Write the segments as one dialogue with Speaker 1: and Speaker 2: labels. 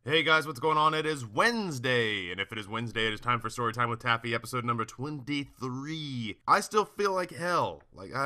Speaker 1: Hey guys, what's going on? It is Wednesday, and if it is Wednesday, it is time for Storytime with Taffy, episode number 23. I still feel like hell.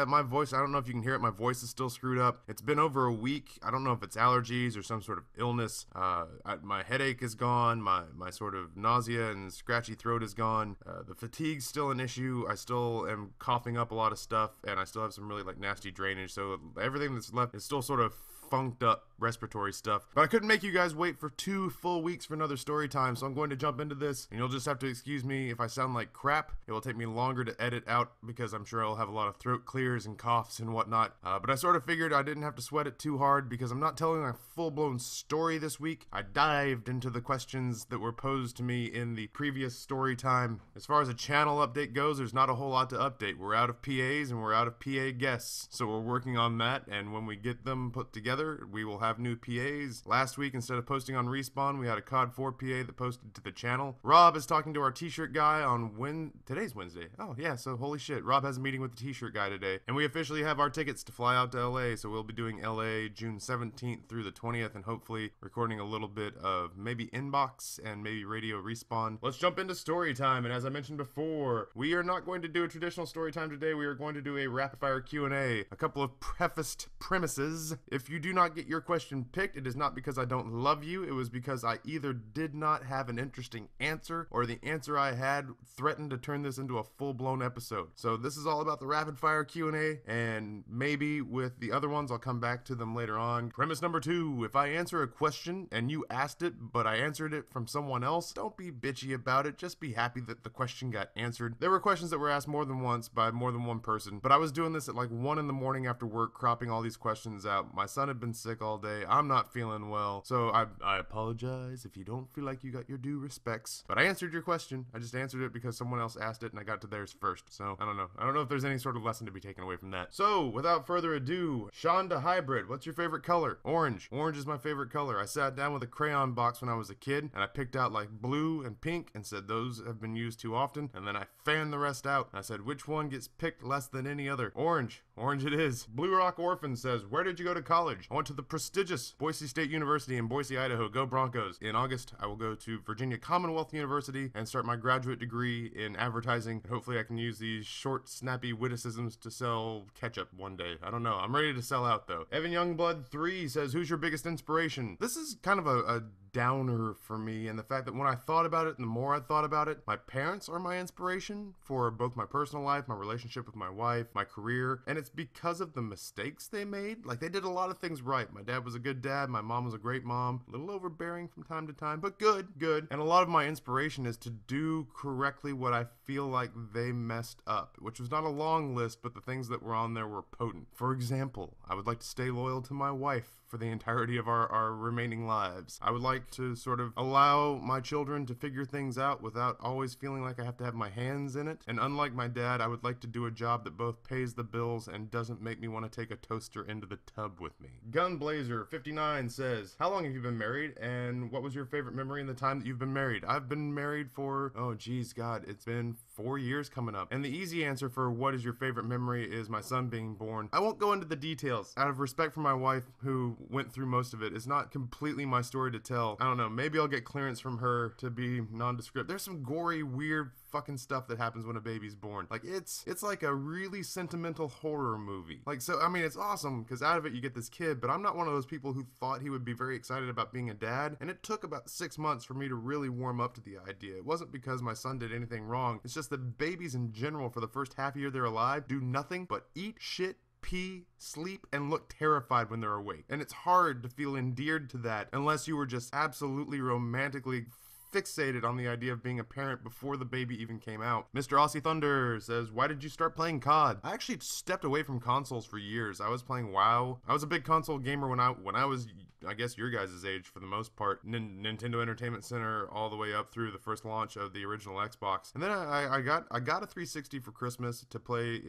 Speaker 1: My voice, I don't know if you can hear it, my voice is still screwed up. It's been over a week. I don't know if it's allergies or some sort of illness. My headache is gone, my sort of nausea and scratchy throat is gone. The fatigue's still an issue. I still am coughing up a lot of stuff, and I still have some really nasty drainage, so everything that's left is still sort of funked up respiratory stuff. But I couldn't make you guys wait for 2 full weeks for another story time, so I'm going to jump into this, and you'll just have to excuse me if I sound like crap. It will take me longer to edit out because I'm sure I'll have a lot of throat clears and coughs and whatnot. But I sort of figured I didn't have to sweat it too hard because I'm not telling a full-blown story this week. I dived into the questions that were posed to me in the previous story time. As far as a channel update goes, there's not a whole lot to update. We're out of PAs and we're out of PA guests, so we're working on that, and when we get them put together, we will have new PAs. Last week, instead of posting on Respawn, we had a COD 4 PA that posted to the channel. Rob is talking to our t-shirt guy on today's Wednesday. Oh yeah, so holy shit. Rob has a meeting with the t-shirt guy today. And we officially have our tickets to fly out to LA, so we'll be doing LA June 17th through the 20th and hopefully recording a little bit of maybe Inbox and maybe Radio Respawn. Let's jump into story time, and as I mentioned before, we are not going to do a traditional story time today. We are going to do a rapid fire Q&A. A couple of prefaced premises. If you do not get your question picked, it is not because I don't love you. It was because I either did not have an interesting answer or the answer I had threatened to turn this into a full-blown episode. So this is all about the rapid fire Q&A, and maybe with the other ones I'll come back to them later on. Premise number 2, if I answer a question and you asked it but I answered it from someone else, don't be bitchy about it. Just be happy that the question got answered. There were questions that were asked more than once by more than one person, but I was doing this at 1 in the morning after work, cropping all these questions out. My son had been sick all day. I'm not feeling well, so I apologize if you don't feel like you got your due respects. But I answered your question. I just answered it because someone else asked it and I got to theirs first. So I don't know. I don't know if there's any sort of lesson to be taken away from that. So without further ado, Shonda Hybrid, what's your favorite color? Orange. Orange is my favorite color. I sat down with a crayon box when I was a kid and I picked out blue and pink and said those have been used too often, and then I fanned the rest out. I said which one gets picked less than any other? Orange. Orange it is. Blue Rock Orphan says, where did you go to college? I went to the prestigious Boise State University in Boise, Idaho. Go Broncos. In August, I will go to Virginia Commonwealth University and start my graduate degree in advertising. And hopefully I can use these short, snappy witticisms to sell ketchup one day. I don't know. I'm ready to sell out, though. Evan Youngblood 3 says, who's your biggest inspiration? This is kind of a downer for me, and the fact that when I thought about it and the more I thought about it, my parents are my inspiration for both my personal life, my relationship with my wife, my career, and it's because of the mistakes they made. They did a lot of things right. My dad was a good dad, my mom was a great mom, a little overbearing from time to time, but good. And a lot of my inspiration is to do correctly what I feel like they messed up, which was not a long list, but the things that were on there were potent. For example, I would like to stay loyal to my wife for the entirety of our remaining lives. I would like to sort of allow my children to figure things out without always feeling like I have to have my hands in it. And unlike my dad, I would like to do a job that both pays the bills and doesn't make me want to take a toaster into the tub with me. Gunblazer59 says, how long have you been married, and what was your favorite memory in the time that you've been married? I've been married for, oh geez, God, it's been 4 years coming up. And the easy answer for what is your favorite memory is my son being born. I won't go into the details. Out of respect for my wife, who went through most of it, it's not completely my story to tell. I don't know, maybe I'll get clearance from her to be nondescript. There's some gory, weird fucking stuff that happens when a baby's born. It's like a really sentimental horror movie. So I mean, it's awesome because out of it you get this kid, but I'm not one of those people who thought he would be very excited about being a dad, and it took about 6 months for me to really warm up to the idea. It wasn't because my son did anything wrong. It's just that babies in general, for the first half year they're alive, do nothing but eat, shit, pee, sleep, and look terrified when they're awake. And it's hard to feel endeared to that unless you were just absolutely romantically fixated on the idea of being a parent before the baby even came out. Mr. Aussie Thunder says, why did you start playing COD? I actually stepped away from consoles for years. I was playing WoW. I was a big console gamer when I was, I guess, your guys' age for the most part. Nintendo Entertainment Center all the way up through the first launch of the original Xbox. And then I got a 360 for Christmas to play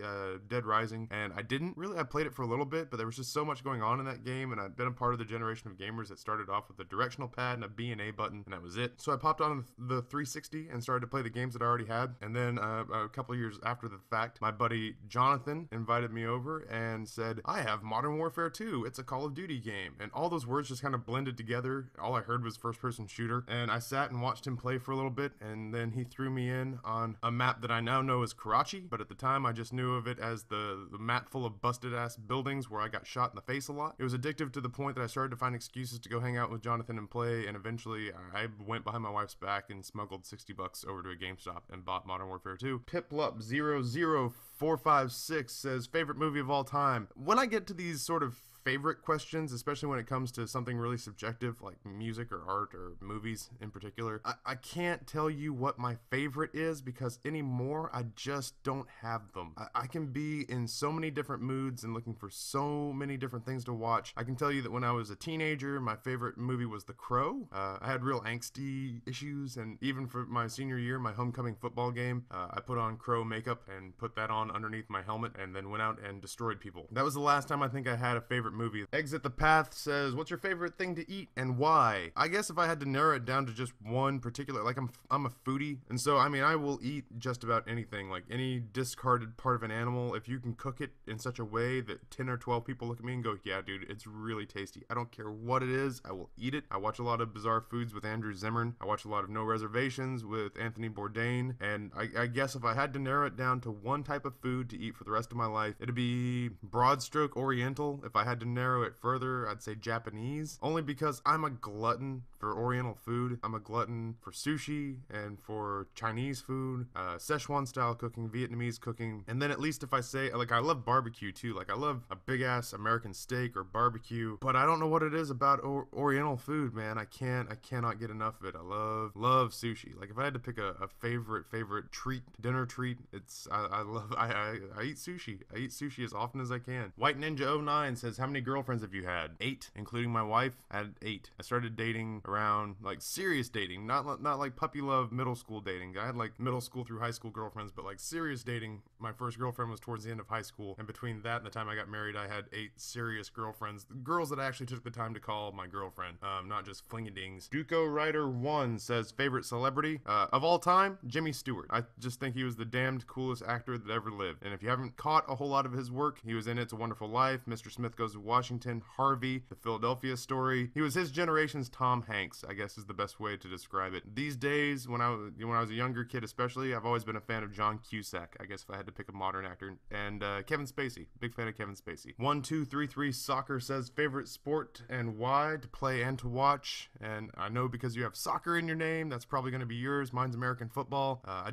Speaker 1: Dead Rising, and I played it for a little bit, but there was just so much going on in that game, and I'd been a part of the generation of gamers that started off with a directional pad and a B and A button, and that was it. So I popped on the 360 and started to play the games that I already had. And then a couple of years after the fact, my buddy Jonathan invited me over and said, I have Modern Warfare 2. It's a Call of Duty game. And all those words words just kind of blended together. All I heard was first person shooter, and I sat and watched him play for a little bit, and then he threw me in on a map that I now know is Karachi, but at the time I just knew of it as the map full of busted ass buildings where I got shot in the face a lot. It was addictive to the point that I started to find excuses to go hang out with Jonathan and play, and eventually I went behind my wife's back and smuggled $60 over to a GameStop and bought Modern Warfare 2. Piplup00456 says, favorite movie of all time. When I get to these sort of favorite questions, especially when it comes to something really subjective like music or art or movies in particular, I can't tell you what my favorite is because anymore I just don't have them. I can be in so many different moods and looking for so many different things to watch. I can tell you that when I was a teenager, my favorite movie was The Crow. I had real angsty issues, and even for my senior year, my homecoming football game, I put on Crow makeup and put that on underneath my helmet and then went out and destroyed people. That was the last time I think I had a favorite movie. Exit the Path says, what's your favorite thing to eat and why? I guess if I had to narrow it down to just one particular, like I'm a foodie, and so I mean I will eat just about anything, like any discarded part of an animal. If you can cook it in such a way that 10 or 12 people look at me and go, yeah dude, it's really tasty, I don't care what it is, I will eat it. I watch a lot of Bizarre Foods with Andrew Zimmern. I watch a lot of No Reservations with Anthony Bourdain, and I guess if I had to narrow it down to one type of food to eat for the rest of my life, it'd be broad stroke Oriental. If I had to narrow it further, I'd say Japanese, only because I'm a glutton for Oriental food. I'm a glutton for sushi and for Chinese food, Szechuan style cooking, Vietnamese cooking, and then at least if I say, like, I love barbecue too. Like I love a big ass American steak or barbecue, but I don't know what it is about Oriental food, man. I cannot get enough of it. I love sushi. Like if I had to pick a favorite treat, dinner treat, it's I eat sushi. I eat sushi as often as I can. White Ninja 09 says, how many girlfriends have you had? 8, including my wife. I had 8. I started dating around, like, serious dating, not like puppy love middle school dating. I had like middle school through high school girlfriends, but like serious dating, my first girlfriend was towards the end of high school, and between that and the time I got married, I had 8 serious girlfriends, girls that I actually took the time to call my girlfriend, not just flingadings. Duco Rider 1 says, favorite celebrity of all time, Jimmy Stewart. I just think he was the damned coolest actor that ever lived, and if you haven't caught a whole lot of his work, he was in It's a Wonderful Life, Mr. Smith Goes to Washington, Harvey, The Philadelphia Story. He was his generation's Tom Hanks, I guess is the best way to describe it. These days, when I was a younger kid especially, I've always been a fan of John Cusack, I guess if I had to pick a modern actor, and Kevin Spacey. Big fan of Kevin Spacey. 1233 Soccer says, favorite sport and why to play and to watch, and I know because you have soccer in your name, that's probably going to be yours. Mine's American football. I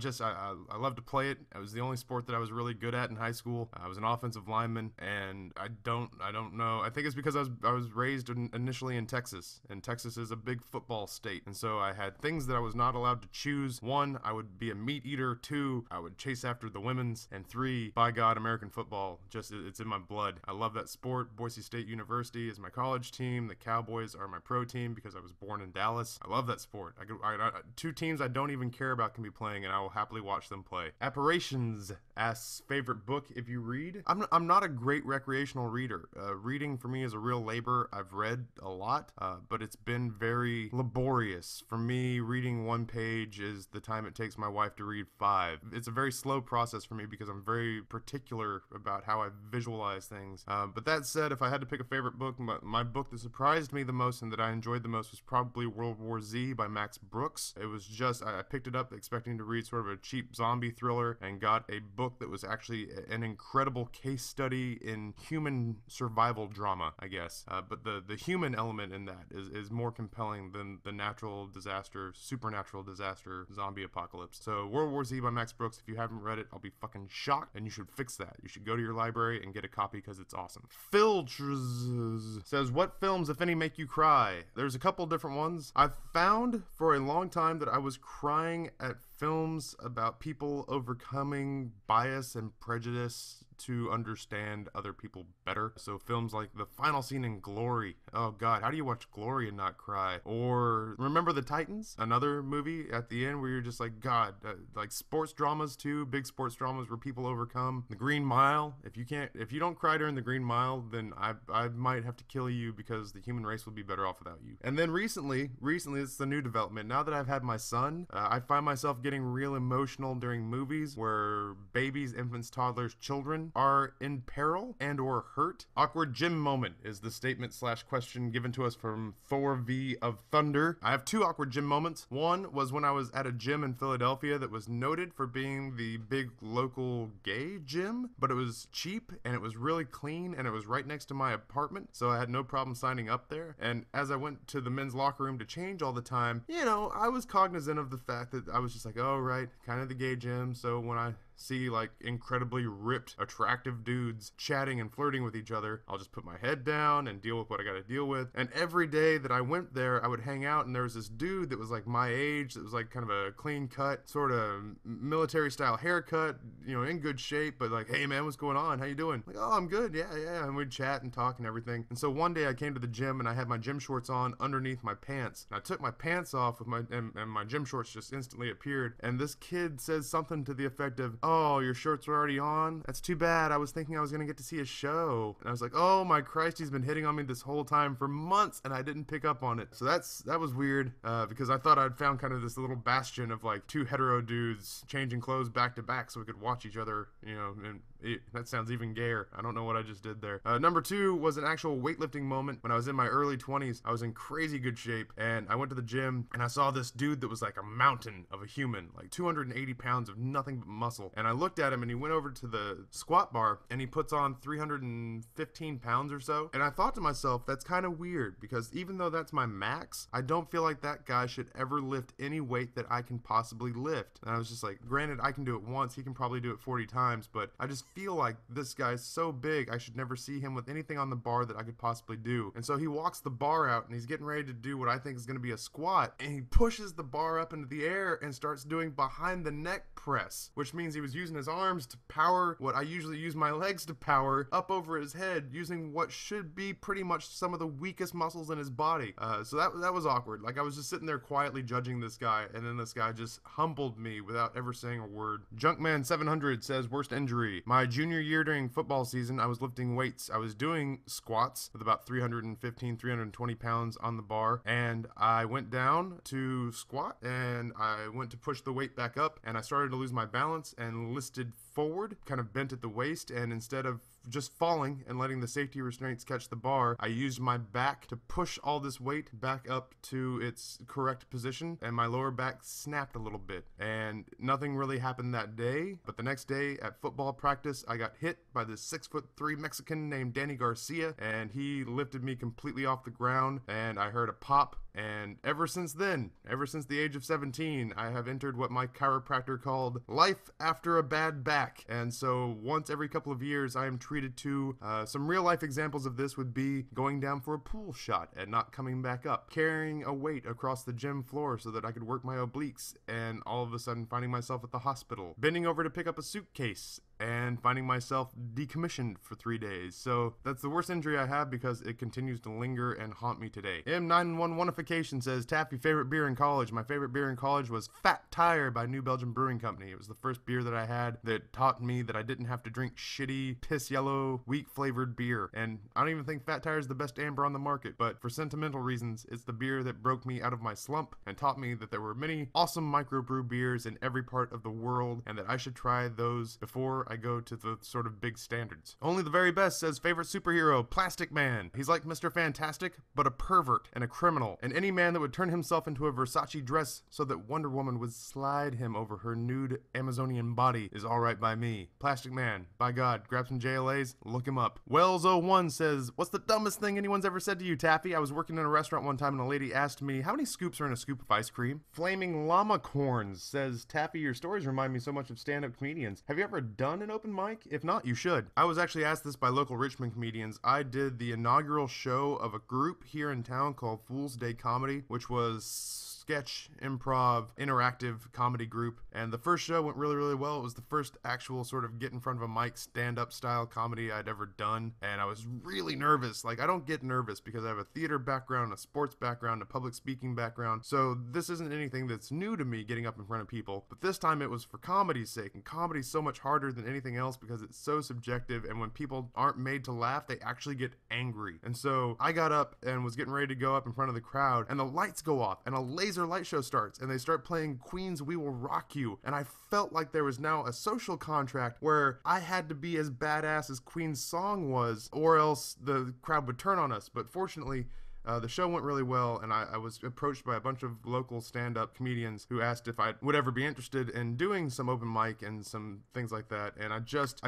Speaker 1: love to play it. It was the only sport that I was really good at in high school. I was an offensive lineman, and I don't know. I think it's because I was raised initially in Texas, and Texas is a big football state, and so I had things that I was not allowed to choose. 1, I would be a meat eater. 2, I would chase after the women's, and 3, by God, American football, just it's in my blood. I love that sport. Boise State University is my college team. The Cowboys are my pro team because I was born in Dallas. I love that sport. 2 teams I don't even care about can be playing, and I will happily watch them play. Apparitions asks, favorite book if you read? I'm not a great recreational reader. Reading for me is a real labor. I've read a lot, but it's been very laborious. For me, reading 1 page is the time it takes my wife to read 5. It's a very slow process for me because I'm very particular about how I visualize things. But that said, if I had to pick a favorite book, my book that surprised me the most and that I enjoyed the most was probably World War Z by Max Brooks. It was just, I picked it up expecting to read sort of a cheap zombie thriller and got a book that was actually an incredible case study in human survival drama, I guess. But the human element in that is more compelling than the natural disaster, supernatural disaster, zombie apocalypse. So World War Z by Max Brooks, if you haven't read it, I'll be fucking shocked, and you should fix that. You should go to your library and get a copy because it's awesome. Phil says, what films, if any, make you cry? There's a couple different ones. I've found for a long time that I was crying at films about people overcoming bias and prejudice to understand other people better. So films like the final scene in Glory. Oh God, how do you watch Glory and not cry? Or Remember the Titans, another movie at the end where you're just like, God, like sports dramas too, big sports dramas where people overcome. The Green Mile. If you don't cry during the Green Mile, then I might have to kill you because the human race will be better off without you. And then recently it's the new development. Now that I've had my son, I find myself getting real emotional during movies where babies, infants, toddlers, children gentlemen are in peril and or hurt. Awkward gym moment is the statement / question given to us from Thor V of Thunder. I have 2 awkward gym moments. One was when I was at a gym in Philadelphia that was noted for being the big local gay gym, but it was cheap and it was really clean and it was right next to my apartment, so I had no problem signing up there. And as I went to the men's locker room to change all the time, you know, I was cognizant of the fact that I was just like, oh right, kind of the gay gym, so when I see like incredibly ripped, attractive dudes chatting and flirting with each other, I'll just put my head down and deal with what I gotta deal with. And every day that I went there, I would hang out, and there was this dude that was like my age, that was like kind of a clean cut, sort of military style haircut, you know, in good shape, but like, hey man, what's going on? How you doing? Like, oh, I'm good, yeah. And we'd chat and talk and everything. And so one day I came to the gym and I had my gym shorts on underneath my pants. And I took my pants off with and my gym shorts just instantly appeared. And this kid says something to the effect of, oh, your shorts were already on? That's too bad. I was thinking I was gonna get to see a show. And I was like, oh my Christ, he's been hitting on me this whole time for months and I didn't pick up on it. So that was weird, because I thought I'd found kind of this little bastion of like 2 hetero dudes changing clothes back to back so we could watch each other, you know, and that sounds even gayer. I don't know what I just did there. Number 2 was an actual weightlifting moment. When I was in my early 20s, I was in crazy good shape, and I went to the gym, and I saw this dude that was like a mountain of a human, like 280 pounds of nothing but muscle. And I looked at him, and he went over to the squat bar, and he puts on 315 pounds or so. And I thought to myself, that's kind of weird, because even though that's my max, I don't feel like that guy should ever lift any weight that I can possibly lift. And I was just like, granted, I can do it once, he can probably do it 40 times, but I just feel like this guy's so big, I should never see him with anything on the bar that I could possibly do. And so he walks the bar out, and he's getting ready to do what I think is going to be a squat, and he pushes the bar up into the air and starts doing behind the neck press, which means he was using his arms to power what I usually use my legs to power up over his head, using what should be pretty much some of the weakest muscles in his body. So that was awkward. Like, I was just sitting there quietly judging this guy, and then this guy just humbled me without ever saying a word. Junkman700 says, worst injury. My junior year during football season, I was lifting weights. I was doing squats with about 315, 320 pounds on the bar, and I went down to squat, and I went to push the weight back up, and I started to lose my balance and listed forward, kind of bent at the waist, and instead of just falling and letting the safety restraints catch the bar, I used my back to push all this weight back up to its correct position, and my lower back snapped a little bit. And nothing really happened that day, but the next day at football practice, I got hit by this 6'3" Mexican named Danny Garcia, and he lifted me completely off the ground, and I heard a pop. And ever since then, ever since the age of 17, I have entered what my chiropractor called life after a bad back. And so once every couple of years, I am treated to some real life examples of this would be going down for a pool shot and not coming back up, carrying a weight across the gym floor so that I could work my obliques, and all of a sudden finding myself at the hospital, bending over to pick up a suitcase, and finding myself decommissioned for 3 days. So that's the worst injury I have because it continues to linger and haunt me today. M911ification says, Taffy, favorite beer in college. My favorite beer in college was Fat Tire by New Belgium Brewing Company. It was the first beer that I had that taught me that I didn't have to drink shitty, piss yellow, weak flavored beer. And I don't even think Fat Tire is the best amber on the market, but for sentimental reasons, it's the beer that broke me out of my slump and taught me that there were many awesome microbrew beers in every part of the world, and that I should try those before I go to the sort of big standards. Only the very best says, favorite superhero, Plastic Man. He's like Mr. Fantastic, but a pervert and a criminal, and any man that would turn himself into a Versace dress so that Wonder Woman would slide him over her nude Amazonian body is alright by me. Plastic Man, by God, grab some JLAs, look him up. Wells01 says, what's the dumbest thing anyone's ever said to you, Taffy? I was working in a restaurant one time and a lady asked me, how many scoops are in a scoop of ice cream? Flaming Llama Corns says, Taffy, your stories remind me so much of stand-up comedians. Have you ever done an open mic? If not, you should. I was actually asked this by local Richmond comedians. I did the inaugural show of a group here in town called Fool's Day Comedy, which was sketch, improv, interactive comedy group, and the first show went really, really well. It was the first actual sort of get in front of a mic stand-up style comedy I'd ever done, and I was really nervous. Like, I don't get nervous because I have a theater background, a sports background, a public speaking background, so this isn't anything that's new to me, getting up in front of people, but this time it was for comedy's sake, and comedy's so much harder than anything else because it's so subjective, and when people aren't made to laugh, they actually get angry. And so I got up and was getting ready to go up in front of the crowd, and the lights go off, and a laser laser light show starts and they start playing Queen's We Will Rock You, and I felt like there was now a social contract where I had to be as badass as Queen's song was, or else the crowd would turn on us. But fortunately, the show went really well, and I was approached by a bunch of local stand-up comedians who asked if I would ever be interested in doing some open mic and some things like that. And I just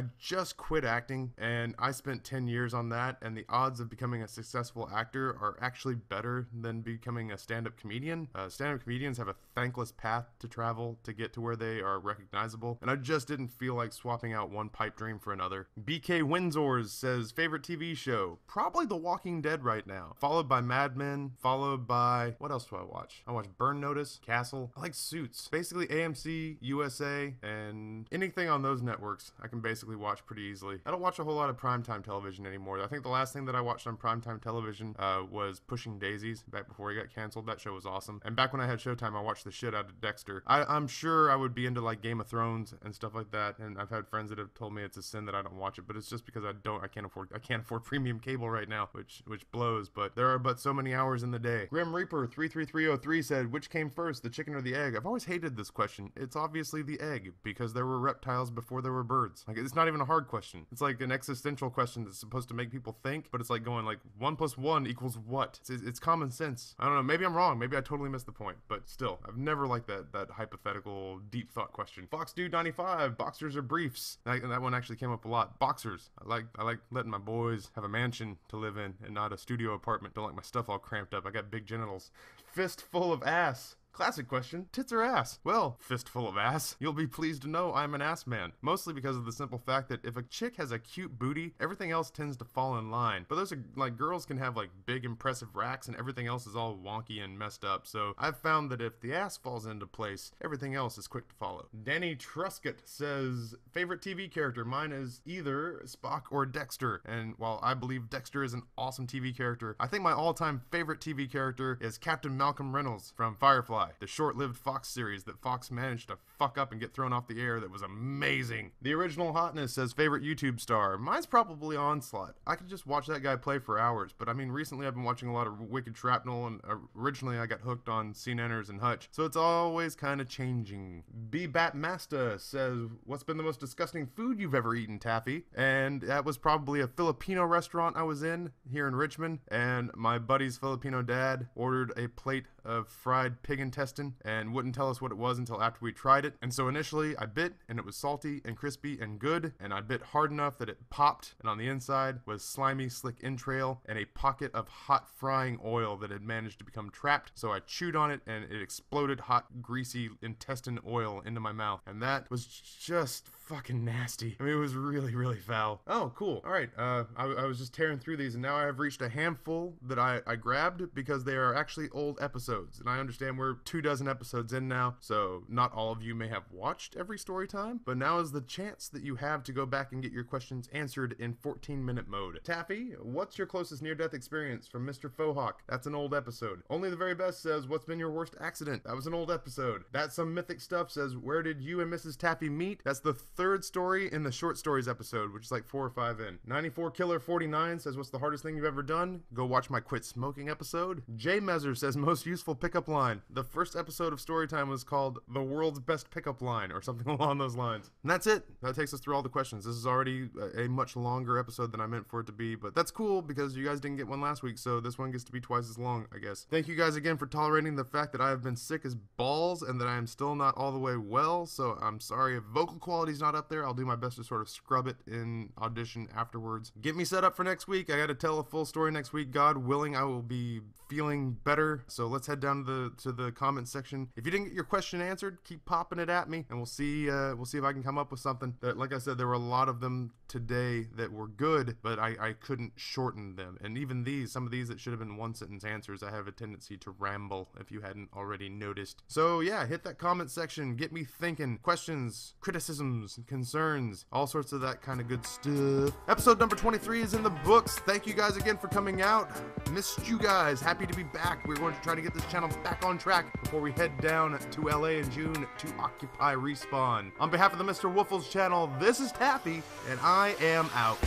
Speaker 1: quit acting, and I spent 10 years on that, and the odds of becoming a successful actor are actually better than becoming a stand-up comedian. Stand-up comedians have a thankless path to travel to get to where they are recognizable, and I just didn't feel like swapping out one pipe dream for another. BK Windsors says, favorite TV show? Probably The Walking Dead right now, followed by Mad Men, followed by, what else do I watch? I watch Burn Notice, Castle. I like Suits. Basically AMC, USA, and anything on those networks I can basically watch pretty easily. I don't watch a whole lot of primetime television anymore. I think the last thing that I watched on primetime television was Pushing Daisies, back before he got canceled. That show was awesome. And back when I had Showtime, I watched the shit out of Dexter. I'm sure I would be into like Game of Thrones and stuff like that, and I've had friends that have told me it's a sin that I don't watch it, but it's just because I can't afford premium cable right now, which blows. But there are so many hours in the day. Grim Reaper 33303 said, which came first, the chicken or the egg? I've always hated this question. It's obviously the egg, because there were reptiles before there were birds. Like, it's not even a hard question. It's like an existential question that's supposed to make people think, but it's like going like 1 + 1 = what? It's common sense. I don't know, maybe I'm wrong, maybe I totally missed the point, but still, I've never liked that hypothetical deep thought question. FoxDude95, boxers or briefs? That one actually came up a lot. Boxers. I like letting my boys have a mansion to live in and not a studio apartment. Don't like my stuff all cramped up. I got big genitals. Fistful of ass. Classic question. Tits or ass? Well, fistful of ass. You'll be pleased to know I'm an ass man. Mostly because of the simple fact that if a chick has a cute booty, everything else tends to fall in line. But those are, like, girls can have, like, big impressive racks and everything else is all wonky and messed up. So I've found that if the ass falls into place, everything else is quick to follow. Danny Truscott says, favorite TV character? Mine is either Spock or Dexter. And while I believe Dexter is an awesome TV character, I think my all-time favorite TV character is Captain Malcolm Reynolds from Firefly, the short-lived Fox series that Fox managed to fuck up and get thrown off the air that was amazing. The Original Hotness says, favorite YouTube star? Mine's probably Onslaught. I could just watch that guy play for hours, but I mean, recently I've been watching a lot of Wicked Shrapnel, and originally I got hooked on CNNers and Hutch, so it's always kind of changing. B-Bat-Masta says, what's been the most disgusting food you've ever eaten, Taffy? And that was probably a Filipino restaurant I was in here in Richmond, and my buddy's Filipino dad ordered a plate of fried pig intestine and wouldn't tell us what it was until after we tried it. And so initially I bit, and it was salty and crispy and good, and I bit hard enough that it popped, and on the inside was slimy, slick entrail and a pocket of hot frying oil that had managed to become trapped. So I chewed on it, and it exploded hot, greasy intestine oil into my mouth, and that was just fucking nasty. I mean, it was really, really foul. Oh, cool. All right. I was just tearing through these, and now I have reached a handful that I grabbed because they are actually old episodes, and I understand we're 24 episodes in now, so not all of you may have watched every story time, but now is the chance that you have to go back and get your questions answered in 14-minute mode. Taffy, what's your closest near-death experience? From Mr. Fohawk. That's an old episode. Only the Very Best says, what's been your worst accident? That was an old episode. That's Some Mythic Stuff says, where did you and Mrs. Taffy meet? That's the third story in the short stories episode, which is like 4 or 5 in. 94 Killer 49 says, what's the hardest thing you've ever done? Go watch my quit smoking episode. J Measure says, most useful pickup line. The first episode of Storytime was called The World's Best Pickup Line, or something along those lines. And that's it. That takes us through all the questions. This is already a much longer episode than I meant for it to be, but that's cool because you guys didn't get one last week, so this one gets to be twice as long, I guess. Thank you guys again for tolerating the fact that I have been sick as balls and that I am still not all the way well, so I'm sorry if vocal quality's not up there. I'll do my best to sort of scrub it in audition afterwards. Get me set up for next week. I gotta tell a full story next week. God willing, I will be feeling better. So let's head down to the comment section. If you didn't get your question answered, keep popping it at me, and we'll see if I can come up with something. That, like I said, there were a lot of them today that were good, but I couldn't shorten them. And even some of these that should have been one-sentence answers, I have a tendency to ramble, if you hadn't already noticed. So yeah, hit that comment section. Get me thinking. Questions, criticisms, concerns, all sorts of that kind of good stuff. Episode number 23 is in the books. Thank you guys again for coming out. Missed you guys. Happy to be back. We're going to try to get this channel back on track before we head down to LA in June to Occupy Respawn. On behalf of the Mr. Woofles channel, this is Taffy, and I am out.